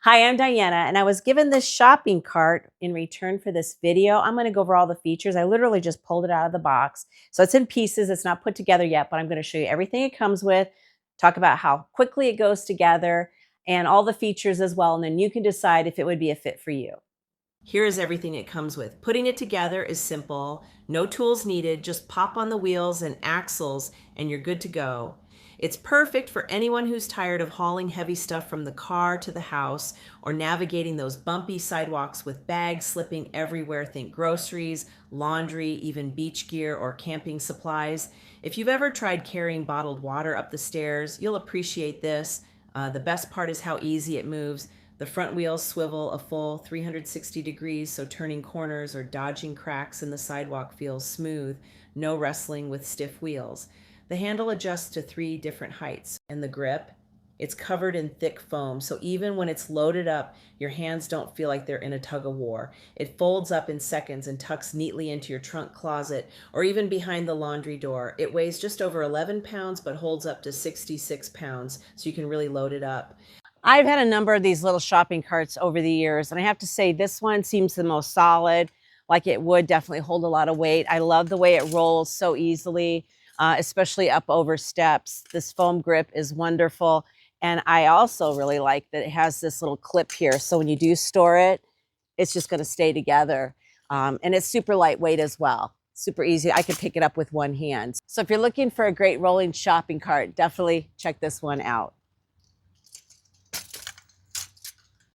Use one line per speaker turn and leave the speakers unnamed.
Hi, I'm Diana, and I was given this shopping cart in return for this video. I'm going to go over all the features. I literally just pulled it out of the box. So it's in pieces. It's not put together yet, but I'm going to show you everything it comes with, talk about how quickly it goes together, and all the features as well. And then you can decide if it would be a fit for you. Here is everything it comes with. Putting it together is simple. No tools needed. Just pop on the wheels and axles, and you're good to go. It's perfect for anyone who's tired of hauling heavy stuff from the car to the house or navigating those bumpy sidewalks with bags slipping everywhere. Think groceries, laundry, even beach gear or camping supplies. If you've ever tried carrying bottled water up the stairs, you'll appreciate this. The best part is how easy it moves. The front wheels swivel a full 360 degrees, so turning corners or dodging cracks in the sidewalk feels smooth. No wrestling with stiff wheels. The handle adjusts to 3 different heights, and the grip, it's covered in thick foam, so even when it's loaded up, your hands don't feel like they're in a tug of war. It folds up in seconds and tucks neatly into your trunk closet or even behind the laundry door. It weighs just over 11 pounds but holds up to 66 pounds, so you can really load it up. I've had a number of these little shopping carts over the years, and I have to say this one seems the most solid, like it would definitely hold a lot of weight. I love the way it rolls so easily, especially up over steps. This foam grip is wonderful, and I also really like that it has this little clip here, so when you do store it, it's just going to stay together, and it's super lightweight as well. Super easy. I can pick it up with one hand. So if you're looking for a great rolling shopping cart, definitely check this one out.